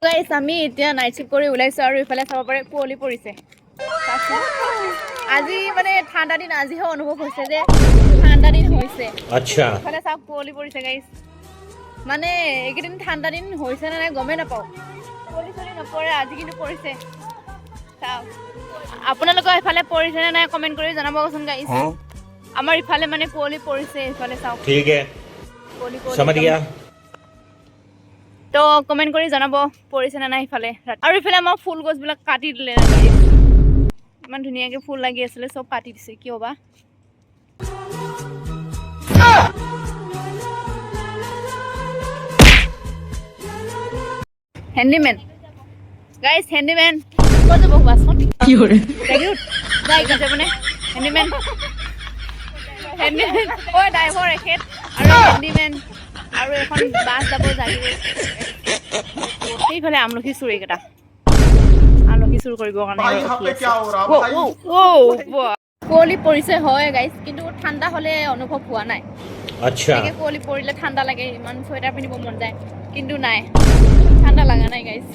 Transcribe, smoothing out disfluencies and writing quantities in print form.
guys আমি এতিয়া night shift কৰি ওলাইছো আৰু ইফালে চাব পাৰে কুঁৱলী পৰিছে আজি মানে ঠাণ্ডা দিন আজিহে অনুভৱ হৈছে যে ঠাণ্ডা দিন হৈছে আচ্ছা ইফালে চাওক কুঁৱলী পৰিছে গাইস মানে এইকেইদিন ঠাণ্ডা দিন হৈছে নে নাই গমে নাপাওঁ কুঁৱলী চলি নপৰে আজি কিন্তু পৰিছে চাওক আপোনালোকৰ ইফালে পৰিছে নে নাই কমেন্ট কৰি জনাবচোন গাইস আমাৰ ইফালে মানে কুঁৱলী পৰিছে ইফালে চাওক ঠিক আছে কুঁৱলী समझ गया তো কমেন্ট কৰি জনাব পৰিছে না নাই ইফালে আৰু ইফালে আমাৰ ফুল গছবিলাক কাটি দিলে ইমান ধুনীয়াকৈ ফুল লাগি আছিলে সব কাটি দিছে কিয় বা হ্যান্ডিম্যান গাইস হ্যান্ডিম্যান কত বহুবাসন কি হরে দেখুন যাই গেছে মানে হ্যান্ডিম্যান হ্যান্ডিম্যান ওই ড্রাইভার এখেত আৰু হ্যান্ডিম্যান আৰু এখন বাস যাব জাগি এইফালে আমলখি চুৰি কেইটা আমলখি চুৰ কৰিবৰ কাৰণে কুঁৱলী পৰিছে হয় গাইছ কিন্তু ঠাণ্ডা হ'লে অনুভৱ হোৱা নাই আচ্ছা কুঁৱলী পৰিলে ঠাণ্ডা লাগে ইমান চুৱেটাৰ পিন্ধিব মন যায় কিন্তু নাই ঠাণ্ডা লগা নাই গাইছ